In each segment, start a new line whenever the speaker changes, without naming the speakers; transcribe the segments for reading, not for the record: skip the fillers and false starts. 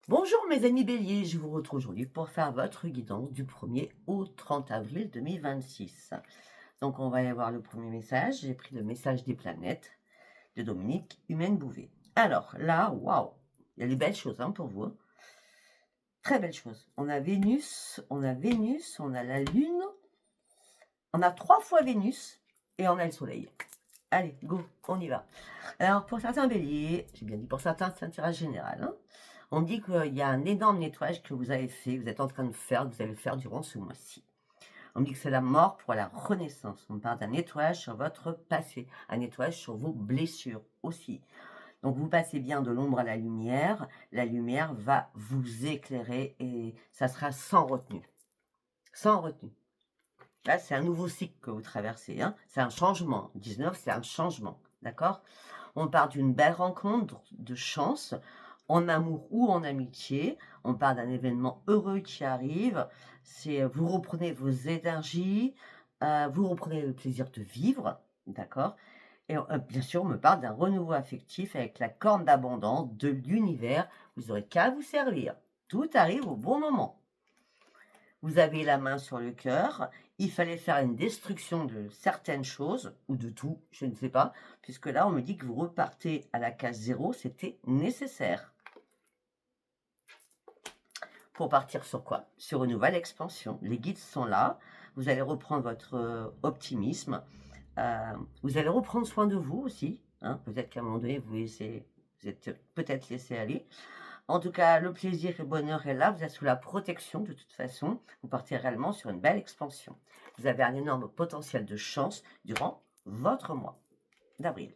Bonjour mes amis béliers, je vous retrouve aujourd'hui pour faire votre guidance du 1er au 30 avril 2026. Donc on va aller voir le premier message. J'ai pris le message des planètes de Dominique Humaine-Bouvet. Alors là, waouh, il y a des belles choses pour vous. Très belles choses. On a Vénus, on a la Lune, on a 3 fois Vénus et on a le Soleil. Allez, go, on y va. Alors pour certains béliers, j'ai bien dit pour certains, c'est un tirage général. On me dit qu'il y a un énorme nettoyage que vous avez fait, que vous êtes en train de faire, que vous allez faire durant ce mois-ci. On me dit que c'est la mort pour la renaissance. On me parle d'un nettoyage sur votre passé, un nettoyage sur vos blessures aussi. Donc vous passez bien de l'ombre à la lumière va vous éclairer et ça sera sans retenue. Sans retenue. Là, c'est un nouveau cycle que vous traversez. C'est un changement. 19, c'est un changement. D'accord? On parle d'une belle rencontre, de chance, en amour ou en amitié. On parle d'un événement heureux qui arrive. C'est vous reprenez vos énergies, vous reprenez le plaisir de vivre. D'accord? Et bien sûr, on me parle d'un renouveau affectif avec la corne d'abondance de l'univers. Vous n'aurez qu'à vous servir. Tout arrive au bon moment. Vous avez la main sur le cœur, il fallait faire une destruction de certaines choses, ou de tout, je ne sais pas, puisque là, on me dit que vous repartez à la case 0, c'était nécessaire. Pour partir sur quoi? Sur une nouvelle expansion. Les guides sont là, vous allez reprendre votre optimisme, vous allez reprendre soin de vous aussi, peut-être qu'à un moment donné, vous êtes peut-être laissé aller. En tout cas, le plaisir et le bonheur est là. Vous êtes sous la protection de toute façon. Vous partez réellement sur une belle expansion. Vous avez un énorme potentiel de chance durant votre mois d'avril.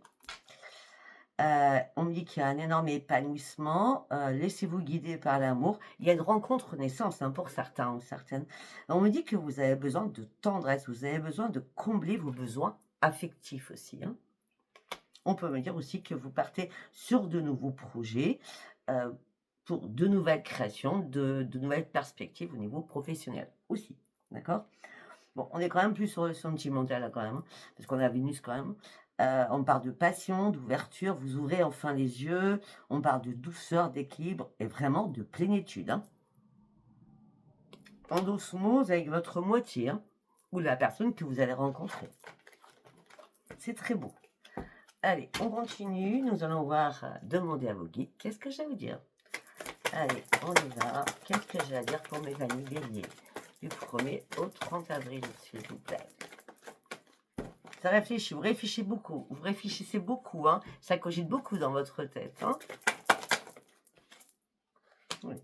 On me dit qu'il y a un énorme épanouissement. Laissez-vous guider par l'amour. Il y a une rencontre naissance pour certains ou certaines. On me dit que vous avez besoin de tendresse. Vous avez besoin de combler vos besoins affectifs aussi. On peut me dire aussi que vous partez sur de nouveaux projets. Pour de nouvelles créations, de nouvelles perspectives au niveau professionnel aussi, d'accord? Bon, on est quand même plus sur le sentimental là, quand même, parce qu'on a Vénus quand même. On parle de passion, d'ouverture, vous ouvrez enfin les yeux, on parle de douceur, d'équilibre et vraiment de plénitude. En osmose avec votre moitié, ou la personne que vous allez rencontrer. C'est très beau. Allez, on continue, nous allons voir, demander à vos guides, qu'est-ce que j'ai à vous dire? Allez, on y va. Qu'est-ce que j'ai à dire pour mes amis béliers du 1er au 30 avril, s'il vous plaît? Ça réfléchit, vous réfléchissez beaucoup, ça cogite beaucoup dans votre tête. Oui.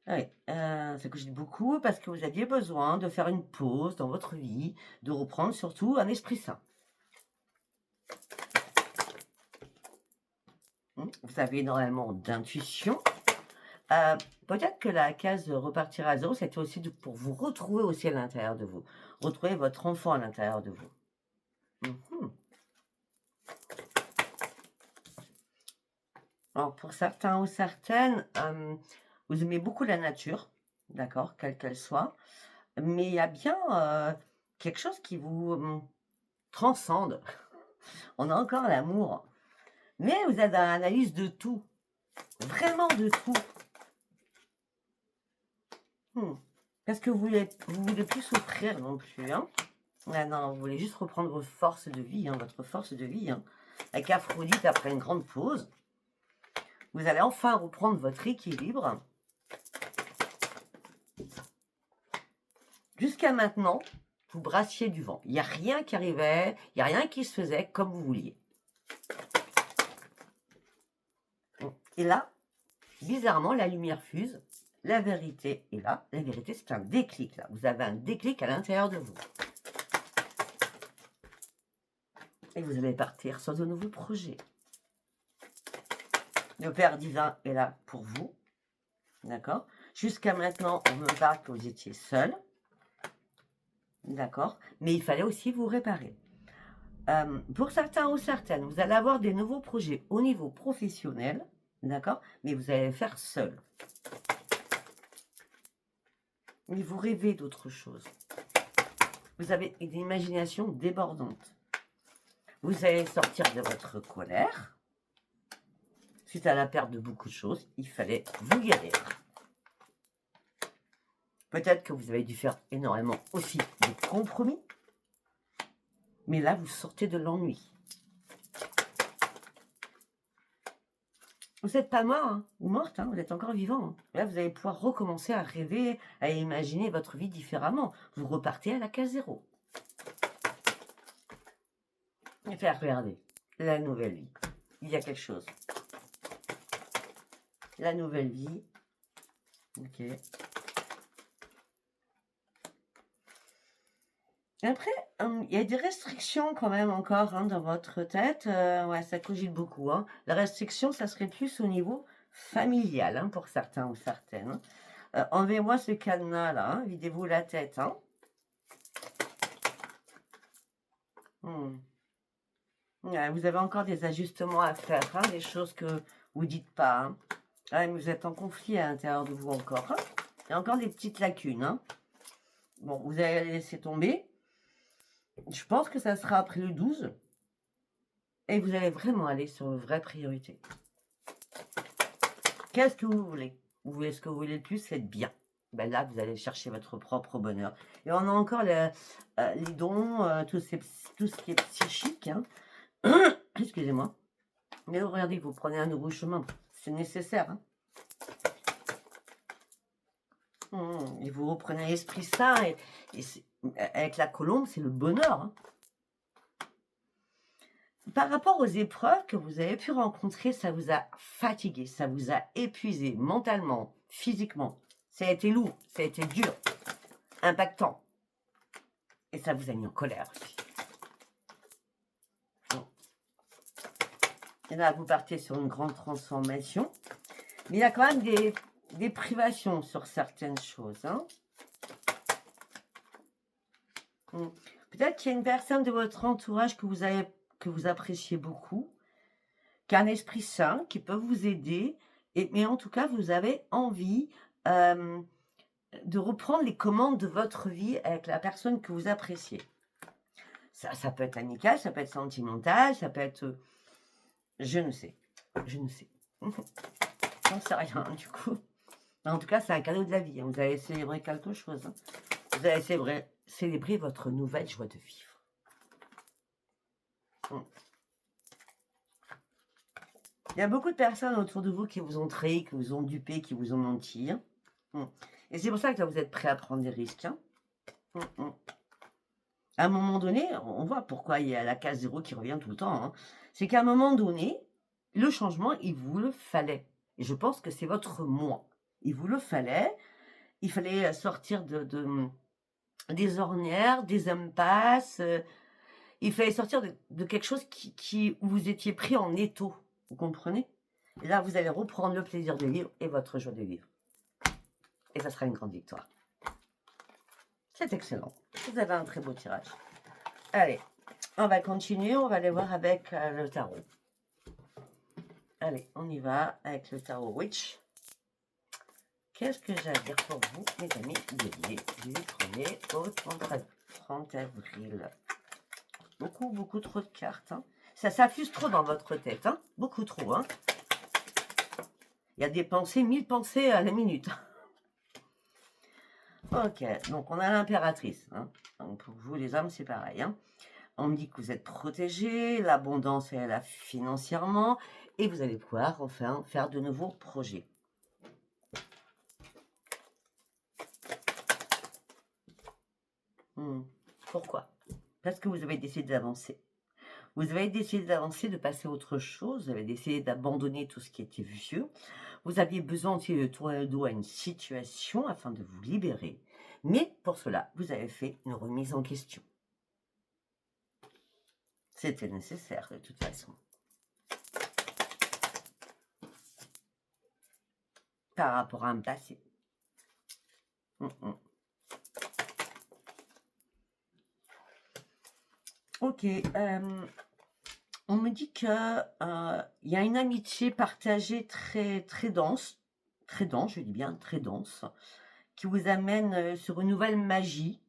Oui, ça cogite beaucoup parce que vous aviez besoin de faire une pause dans votre vie, de reprendre surtout un esprit sain. Vous avez énormément d'intuition. Peut-être que la case repartir à zéro, c'était aussi pour vous retrouver aussi à l'intérieur de vous. Retrouver votre enfant à l'intérieur de vous. Alors, pour certains ou certaines, vous aimez beaucoup la nature, d'accord, quelle qu'elle soit, mais il y a bien quelque chose qui vous transcende. On a encore l'amour, mais vous êtes dans l'analyse de tout, vraiment de tout. Parce que vous voulez plus souffrir non plus. Ah non, vous voulez juste reprendre vos forces de vie, votre force de vie. Avec Aphrodite, après une grande pause, vous allez enfin reprendre votre équilibre. Jusqu'à maintenant, vous brassiez du vent. Il n'y a rien qui arrivait, il n'y a rien qui se faisait comme vous vouliez. Et là, bizarrement, la lumière fuse. La vérité est là. La vérité, c'est un déclic, là. Vous avez un déclic à l'intérieur de vous. Et vous allez partir sur de nouveaux projets. Le Père divin est là pour vous. D'accord? Jusqu'à maintenant, on me parle que vous étiez seul. D'accord? Mais il fallait aussi vous réparer. Pour certains ou certaines, vous allez avoir des nouveaux projets au niveau professionnel. D'accord? Mais vous allez le faire seul. Mais vous rêvez d'autre chose. Vous avez une imagination débordante. Vous allez sortir de votre colère. Suite à la perte de beaucoup de choses, il fallait vous guérir. Peut-être que vous avez dû faire énormément aussi de compromis. Mais là, vous sortez de l'ennui. Vous n'êtes pas mort hein, ou morte, hein, vous êtes encore vivant. Hein. Là, vous allez pouvoir recommencer à rêver, à imaginer votre vie différemment. Vous repartez à la case zéro. Et faire regarder la nouvelle vie. Il y a quelque chose. La nouvelle vie. Ok. Après, il y a des restrictions quand même encore hein, dans votre tête. Ouais, ça cogite beaucoup. Hein. La restriction, ça serait plus au niveau familial hein, pour certains ou certaines. Enlevez-moi ce cadenas là, hein, videz-vous la tête. Hein. Ouais, vous avez encore des ajustements à faire, hein, des choses que vous dites pas. Hein. Ouais, mais vous êtes en conflit à l'intérieur de vous encore. Hein. Il y a encore des petites lacunes. Hein. Bon, vous allez les laisser tomber. Je pense que ça sera après le 12. Et vous allez vraiment aller sur vos vraies priorités. Qu'est-ce que vous voulez? Vous voulez ce que vous voulez le plus, c'est être bien. Ben là, vous allez chercher votre propre bonheur. Et on a encore les dons, tout ce qui est psychique. Hein. Excusez-moi. Mais regardez, vous prenez un nouveau chemin. C'est nécessaire. Hein. Et vous reprenez l'esprit sain. Et avec la colombe, c'est le bonheur. Hein. Par rapport aux épreuves que vous avez pu rencontrer, ça vous a fatigué, ça vous a épuisé mentalement, physiquement. Ça a été lourd, ça a été dur, impactant. Et ça vous a mis en colère aussi. Et là, vous partez sur une grande transformation. Mais il y a quand même des privations sur certaines choses. Hein. Peut-être qu'il y a une personne de votre entourage que vous appréciez beaucoup, qui a un esprit sain, qui peut vous aider, mais en tout cas, vous avez envie de reprendre les commandes de votre vie avec la personne que vous appréciez. Ça peut être amical, ça peut être sentimental, ça peut être... je ne sais. J'en sais rien, du coup. En tout cas, c'est un cadeau de la vie. Hein. Vous allez célébrer quelque chose. Hein. Vous allez célébrer votre nouvelle joie de vivre. Il y a beaucoup de personnes autour de vous qui vous ont trahi, qui vous ont dupé, qui vous ont menti. Hein. Et c'est pour ça que là, vous êtes prêt à prendre des risques. Hein. À un moment donné, on voit pourquoi il y a la case zéro qui revient tout le temps. Hein. C'est qu'à un moment donné, le changement, il vous le fallait. Et je pense que c'est votre moi. Il vous le fallait. Il fallait sortir des ornières, des impasses. Il fallait sortir de quelque chose où vous étiez pris en étau. Vous comprenez? Et là, vous allez reprendre le plaisir de vivre et votre joie de vivre. Et ça sera une grande victoire. C'est excellent. Vous avez un très beau tirage. Allez, on va continuer. On va aller voir avec le tarot. Allez, on y va avec le tarot Witch. Qu'est-ce que j'ai à dire pour vous, mes amis, bélier, du 1er au 30 avril? Beaucoup trop de cartes. Hein. Ça s'affuse trop dans votre tête. Hein. Beaucoup trop. Hein. Il y a des pensées, 1000 pensées à la minute. Ok, donc on a l'impératrice. Hein. Donc pour vous, les hommes, c'est pareil. Hein. On me dit que vous êtes protégés, l'abondance est là financièrement, et vous allez pouvoir enfin faire de nouveaux projets. Pourquoi? Parce que vous avez décidé d'avancer. Vous avez décidé d'avancer, de passer à autre chose. Vous avez décidé d'abandonner tout ce qui était vieux. Vous aviez besoin aussi de tourner le dos à une situation afin de vous libérer. Mais pour cela, vous avez fait une remise en question. C'était nécessaire de toute façon. Par rapport à un passé. Ok. On me dit qu'il y a une amitié partagée très, très dense, je dis bien très dense, qui vous amène sur une nouvelle magie.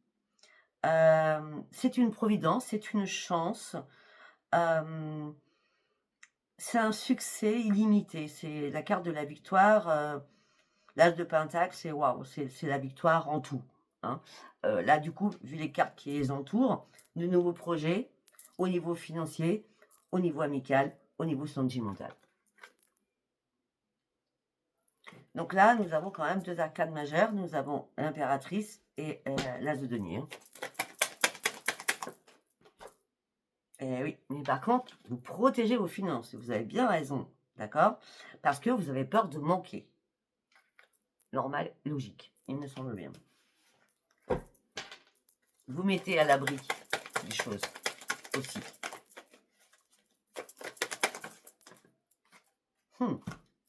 C'est une providence, c'est une chance. C'est un succès illimité. C'est la carte de la victoire. L'As de Pentacle, c'est waouh, c'est la victoire en tout. Hein. Là, du coup, vu les cartes qui les entourent, de nouveaux projets au niveau financier, au niveau amical, au niveau sentimental. Donc là, nous avons quand même deux arcades majeures. Nous avons l'impératrice et l'As de denier. Et oui, mais par contre, vous protégez vos finances. Vous avez bien raison, d'accord? Parce que vous avez peur de manquer. Normal, logique, il me semble bien. Vous mettez à l'abri des choses aussi.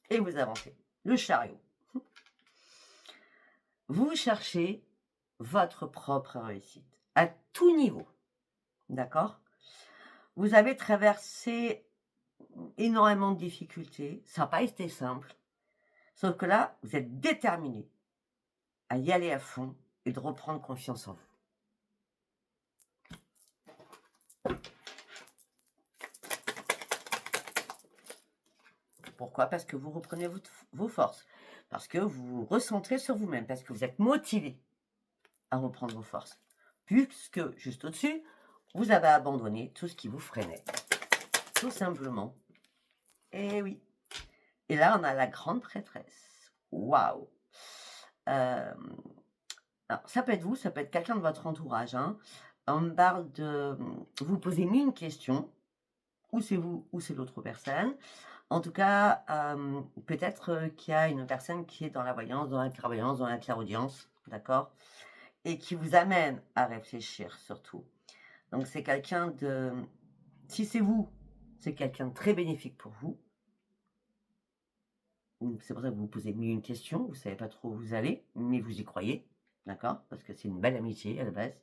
Et vous avancez. Le chariot. Vous cherchez votre propre réussite à tout niveau. D'accord? Vous avez traversé énormément de difficultés. Ça n'a pas été simple. Sauf que là, vous êtes déterminé à y aller à fond et de reprendre confiance en vous. Pourquoi? Parce que vous reprenez vos forces. Parce que vous vous recentrez sur vous-même. Parce que vous êtes motivé à reprendre vos forces. Puisque, juste au-dessus, vous avez abandonné tout ce qui vous freinait. Tout simplement. Et oui. Et là, on a la grande prêtresse. Waouh! Alors, ça peut être vous, ça peut être quelqu'un de votre entourage. Hein. On me parle de vous poser mille questions. Ou c'est vous, ou c'est l'autre personne. En tout cas, peut-être qu'il y a une personne qui est dans la voyance, dans la clairvoyance, dans la clairaudience, d'accord? Et qui vous amène à réfléchir surtout. Donc c'est quelqu'un de... Si c'est vous, c'est quelqu'un de très bénéfique pour vous. C'est pour ça que vous vous posez mille une questions, vous ne savez pas trop où vous allez, mais vous y croyez, d'accord? Parce que c'est une belle amitié à la base.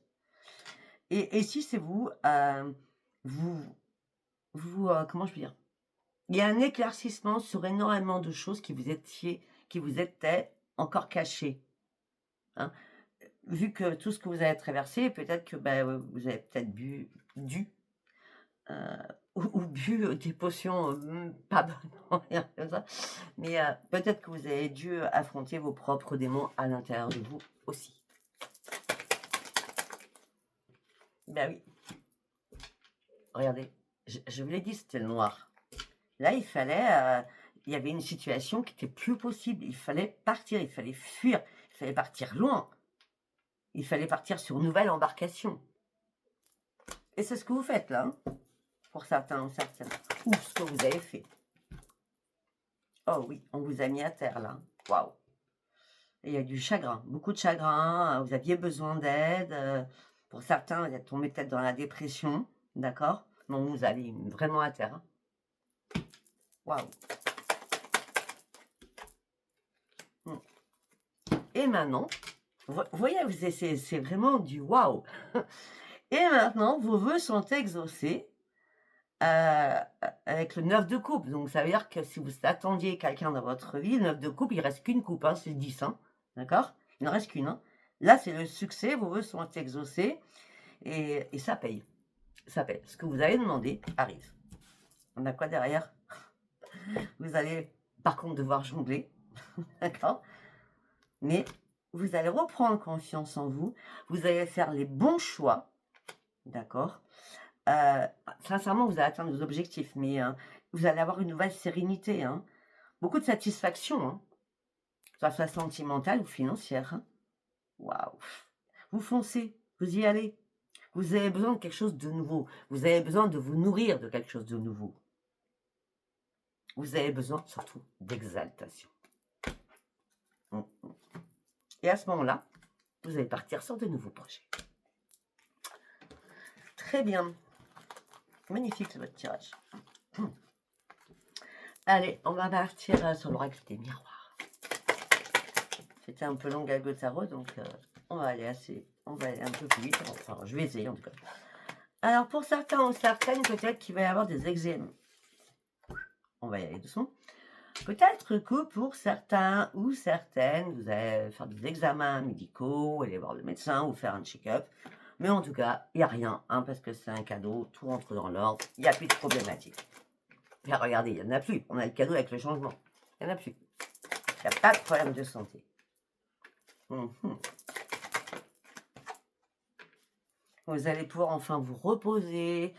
Et si c'est vous, comment je peux dire? Il y a un éclaircissement sur énormément de choses qui vous étaient encore cachées. Hein. Vu que tout ce que vous avez traversé, peut-être que vous avez peut-être bu des potions pas bonnes, rien comme ça. Mais peut-être que vous avez dû affronter vos propres démons à l'intérieur de vous aussi. Ben oui. Regardez, je vous l'ai dit, c'était le noir. Là, il y avait une situation qui n'était plus possible. Il fallait partir, il fallait fuir, il fallait partir loin. Il fallait partir sur une nouvelle embarcation. Et c'est ce que vous faites là, hein, pour certains ou certaines. Ou ce que vous avez fait. Oh oui, on vous a mis à terre là. Waouh. Il y a du chagrin, beaucoup de chagrin. Vous aviez besoin d'aide. Pour certains, vous êtes tombé peut-être dans la dépression. D'accord? Mais on vous a mis vraiment à terre. Hein. Waouh. Et maintenant, vous voyez, c'est vraiment du waouh. Et maintenant, vos vœux sont exaucés avec le 9 de coupe. Donc, ça veut dire que si vous attendiez quelqu'un dans votre vie, le 9 de coupe, il ne reste qu'une coupe, hein, c'est 10. Hein, d'accord? Il ne reste qu'une. Hein. Là, c'est le succès, vos vœux sont exaucés et ça paye. Ça paye. Ce que vous avez demandé arrive. On a quoi derrière? Vous allez, par contre, devoir jongler. D'accord? Mais vous allez reprendre confiance en vous. Vous allez faire les bons choix. D'accord? Sincèrement, vous allez atteindre vos objectifs, mais vous allez avoir une nouvelle sérénité. Hein. Beaucoup de satisfaction, hein, que ce soit sentimentale ou financière. Hein. Waouh! Vous foncez, vous y allez. Vous avez besoin de quelque chose de nouveau. Vous avez besoin de vous nourrir de quelque chose de nouveau. Vous avez besoin surtout d'exaltation. Et à ce moment-là, vous allez partir sur de nouveaux projets. Très bien. Magnifique votre tirage. Allez, on va partir sur l'oracle des miroirs. C'était un peu long à Gotaro, donc on va aller un peu plus vite. Enfin, je vais essayer en tout cas. Alors pour certains ou certaines, peut-être qu'il va y avoir des examens. On va y aller doucement. Peut-être que pour certains ou certaines, vous allez faire des examens médicaux, aller voir le médecin ou faire un check-up. Mais en tout cas, il n'y a rien, hein, parce que c'est un cadeau, tout rentre dans l'ordre, il n'y a plus de problématique. Regardez, il n'y en a plus. On a le cadeau avec le changement. Il n'y en a plus. Il n'y a pas de problème de santé. Mhm. Vous allez pouvoir enfin vous reposer,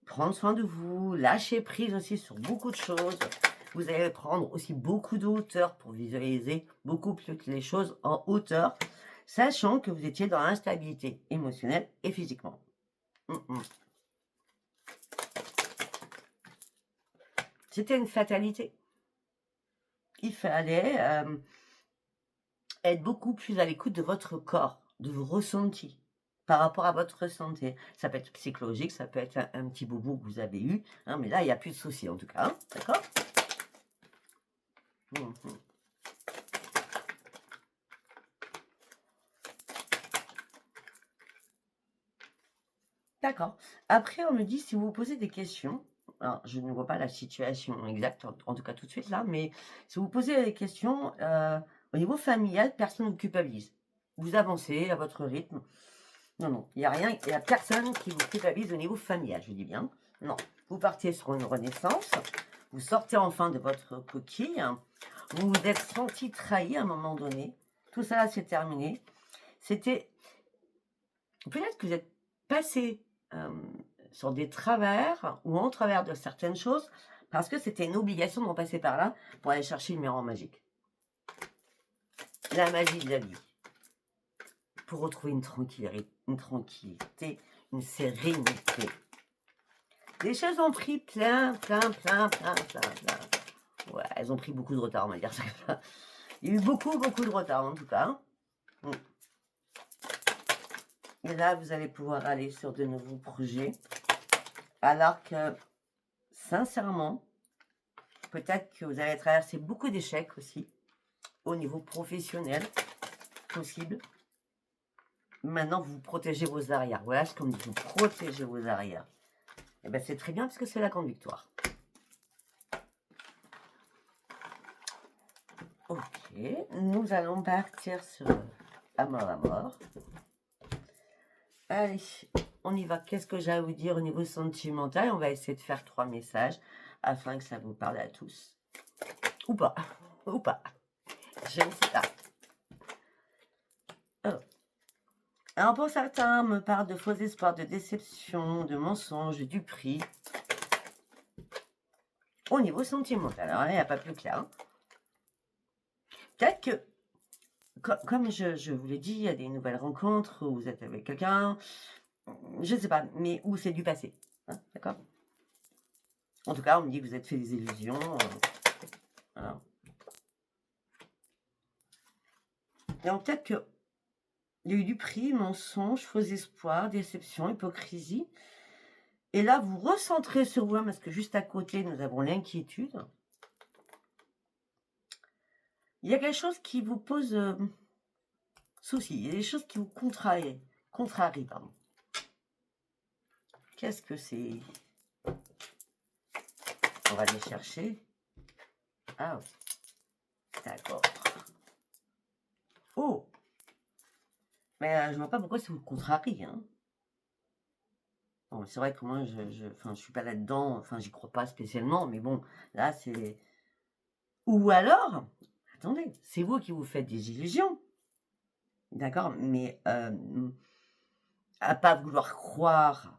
prendre soin de vous, lâcher prise aussi sur beaucoup de choses. Vous allez prendre aussi beaucoup de hauteur pour visualiser beaucoup plus les choses en hauteur, sachant que vous étiez dans l'instabilité émotionnelle et physiquement. C'était une fatalité. Il fallait être beaucoup plus à l'écoute de votre corps, de vos ressentis par rapport à votre santé. Ça peut être psychologique, ça peut être un petit boubou que vous avez eu, hein, mais là, il n'y a plus de soucis en tout cas, hein, d'accord? D'accord. Après, on me dit, si vous vous posez des questions, alors je ne vois pas la situation exacte, en tout cas tout de suite là, mais si vous posez des questions, au niveau familial, personne ne vous culpabilise. Vous avancez à votre rythme. Non, non, il n'y a rien, il n'y a personne qui vous culpabilise au niveau familial, je dis bien. Non, vous partez sur une renaissance, vous sortez enfin de votre coquille, vous vous êtes senti trahi à un moment donné, tout ça c'est terminé. C'était, peut-être que vous êtes passé sur des travers ou en travers de certaines choses parce que c'était une obligation d'en passer par là pour aller chercher une miroir magique. La magie de la vie. Pour retrouver une tranquillité, une sérénité. Les choses ont pris plein. Ouais, elles ont pris beaucoup de retard, on va dire ça. Il y a eu beaucoup de retard en tout cas. Et là, vous allez pouvoir aller sur de nouveaux projets. Alors que, sincèrement, peut-être que vous allez traverser beaucoup d'échecs aussi, au niveau professionnel, possible. Maintenant, vous protégez vos arrières. Voilà ce qu'on dit, vous protégez vos arrières. Et bien, c'est très bien parce que c'est la grande victoire. Ok, nous allons partir sur Amour à mort. Allez, on y va. Qu'est-ce que j'ai à vous dire au niveau sentimental? On va essayer de faire 3 messages afin que ça vous parle à tous. Ou pas. Ou pas. Je ne sais pas. Oh. Alors pour certains, me parle de faux espoirs, de déception, de mensonges, du prix. Au niveau sentimental, alors là, il n'y a pas plus clair. Hein. Peut-être que, comme je vous l'ai dit, il y a des nouvelles rencontres où vous êtes avec quelqu'un, je ne sais pas, mais où c'est du passé. Hein, d'accord? En tout cas, on me dit que vous êtes fait des illusions. Voilà. Donc peut-être que il y a eu du prix, mensonge, faux espoir, déception, hypocrisie. Et là, vous recentrez sur vous, parce que juste à côté, nous avons l'inquiétude. Il y a quelque chose qui vous pose souci. Il y a des choses qui vous contrarient. Pardon. Qu'est-ce que c'est? On va les chercher. Ah oui. D'accord. Oh! Mais je vois pas pourquoi ça vous contrarie. Hein. Bon, c'est vrai que moi, je suis pas là-dedans. Enfin, j'y crois pas spécialement. Mais bon, là, c'est... Ou alors, attendez, c'est vous qui vous faites des illusions. D'accord? Mais à pas vouloir croire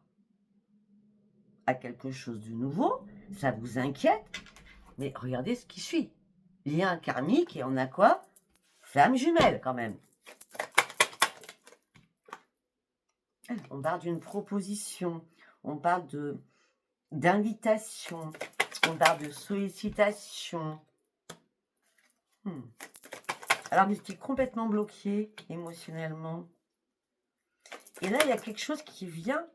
à quelque chose de nouveau, ça vous inquiète. Mais regardez ce qui suit. Lien karmique et on a quoi? Flamme jumelle quand même. On parle d'une proposition, on parle d'invitation, on parle de sollicitation. Alors vous étiez complètement bloqué émotionnellement. Et là, il y a quelque chose qui vient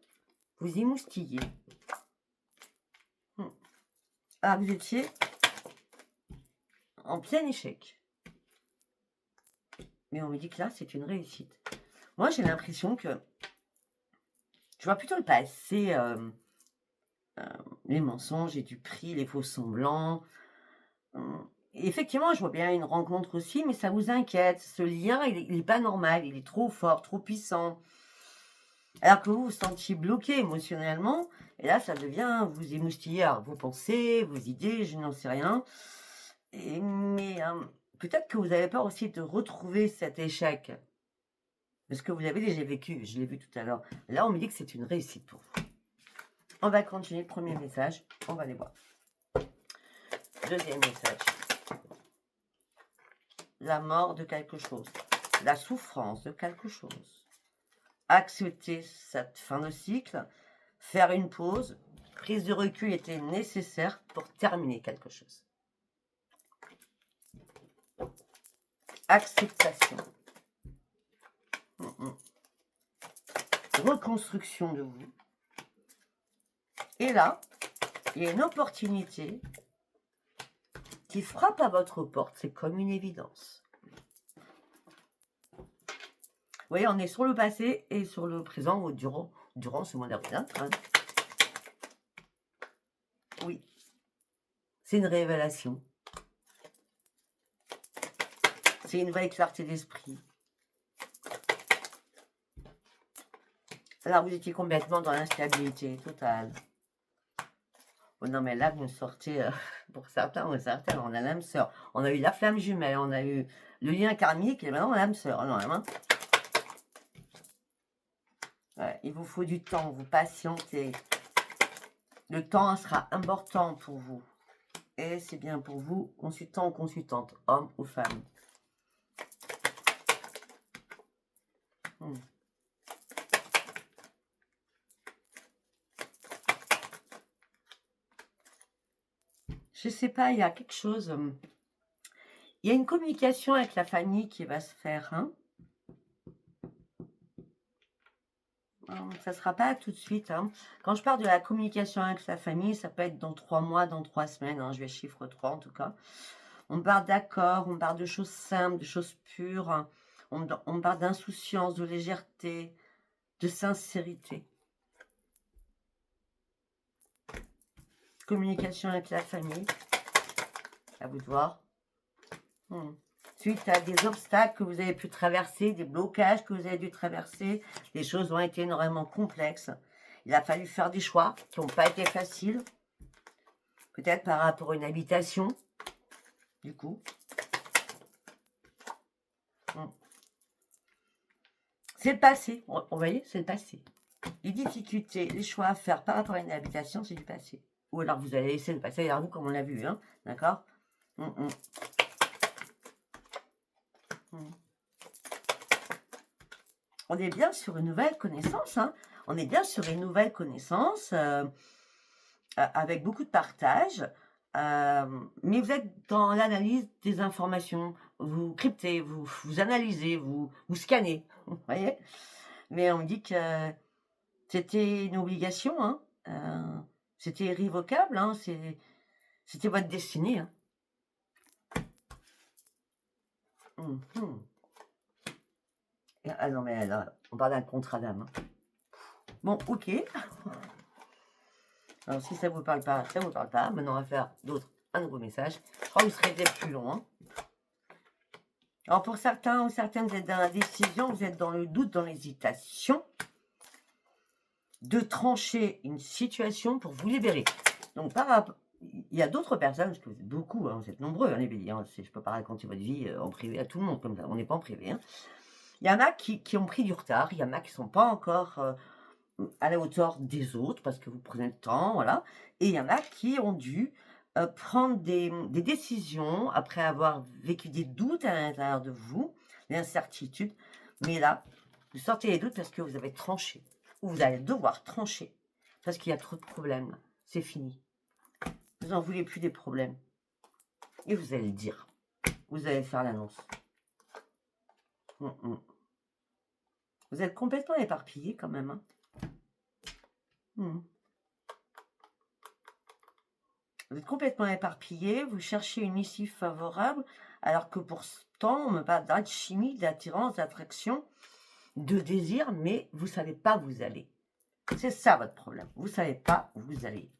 vous émoustiller. Alors vous étiez en plein échec. Mais on me dit que là, c'est une réussite. Moi, j'ai l'impression que je vois plutôt le passé, les mensonges et du prix, les faux semblants. Et effectivement, je vois bien une rencontre aussi, mais ça vous inquiète. Ce lien, il n'est pas normal, il est trop fort, trop puissant. Alors que vous vous sentiez bloqué émotionnellement, et là, ça devient vous émoustiller vos pensées, vos idées, je n'en sais rien. Mais Peut-être que vous avez peur aussi de retrouver cet échec. Parce que vous l'avez déjà vécu, je l'ai vu tout à l'heure. Là, on me dit que c'est une réussite pour vous. On va continuer le premier message, on va les voir. Deuxième message. La mort de quelque chose, la souffrance de quelque chose. Accepter cette fin de cycle, faire une pause, prise de recul était nécessaire pour terminer quelque chose. Acceptation. Reconstruction de vous. Et là, il y a une opportunité qui frappe à votre porte, c'est comme une évidence. Vous voyez, on est sur le passé et sur le présent ou durant ce mois d'avril. Hein. Oui, c'est une révélation. C'est une vraie clarté d'esprit. Alors, vous étiez complètement dans l'instabilité totale. Oh non, mais là, vous sortez, pour certains, on a l'âme sœur. On a eu la flamme jumelle, on a eu le lien karmique, et maintenant, l'âme sœur. Oh non, la main. Ouais, il vous faut du temps, vous patientez. Le temps sera important pour vous. Et c'est bien pour vous, consultant ou consultante, homme ou femme. Je sais pas, il y a quelque chose. Il y a une communication avec la famille qui va se faire. Hein. Ça ne sera pas tout de suite. Hein. Quand je parle de la communication avec la famille, ça peut être dans 3 mois, dans 3 semaines. Hein. Je vais chiffre 3 en tout cas. On parle d'accords, on parle de choses simples, de choses pures. Hein. On parle d'insouciance, de légèreté, de sincérité. Communication avec la famille. À vous de voir. Suite à des obstacles que vous avez pu traverser, des blocages que vous avez dû traverser, les choses ont été énormément complexes. Il a fallu faire des choix qui n'ont pas été faciles. Peut-être par rapport à une habitation, du coup. C'est le passé, vous voyez, c'est le passé. Les difficultés, les choix à faire par rapport à une habitation, c'est du passé. Ou alors vous allez laisser le passé derrière vous comme on l'a vu, hein, d'accord. On est bien sur une nouvelle connaissance, hein. On est bien sur une nouvelle connaissance avec beaucoup de partage, mais vous êtes dans l'analyse des informations, vous cryptez, vous analysez, vous scannez, vous voyez. Mais on me dit que c'était une obligation, hein, c'était irrévocable, hein, c'était votre destinée. Hein. Ah non, mais là, on parle d'un contrat d'âme. Hein. Bon, ok. Alors, si ça ne vous parle pas, ça ne vous parle pas. Maintenant, on va faire un nouveau message. Je crois que vous serez peut-être plus long. Hein. Alors, pour certains ou certaines, vous êtes dans la décision, vous êtes dans le doute, dans l'hésitation de trancher une situation pour vous libérer. Donc, il y a d'autres personnes, parce que vous êtes beaucoup, hein, vous êtes nombreux, hein, les béliers. Hein, je ne peux pas raconter votre vie en privé à tout le monde comme ça. On n'est pas en privé. Hein. Il y en a qui ont pris du retard, il y en a qui ne sont pas encore à la hauteur des autres parce que vous prenez le temps, voilà. Et il y en a qui ont dû prendre des décisions après avoir vécu des doutes à l'intérieur de vous, l'incertitude. Mais là, vous sortez les doutes parce que vous avez tranché, ou vous allez devoir trancher parce qu'il y a trop de problèmes. C'est fini. Vous n'en voulez plus des problèmes. Et vous allez le dire. Vous allez faire l'annonce. Vous êtes complètement éparpillé quand même. Hein. Vous êtes complètement éparpillé, vous cherchez une issue favorable, alors que pourtant, on me parle d'alchimie, d'attirance, d'attraction, de désir, mais vous ne savez pas où vous allez. C'est ça votre problème. Vous ne savez pas où vous allez.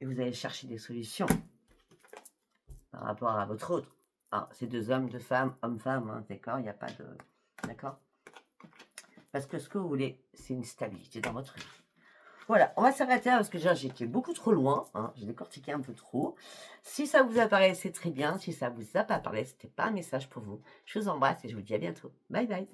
Et vous allez chercher des solutions par rapport à votre autre. Ah, c'est 2 hommes, 2 femmes, homme-femme, hein, d'accord. Il n'y a pas de... D'accord. Parce que ce que vous voulez, c'est une stabilité dans votre vie. Voilà, on va s'arrêter là parce que déjà j'étais beaucoup trop loin, hein, j'ai décortiqué un peu trop. Si ça vous a parlé, c'est très bien. Si ça vous a pas parlé, c'était pas un message pour vous. Je vous embrasse et je vous dis à bientôt. Bye bye.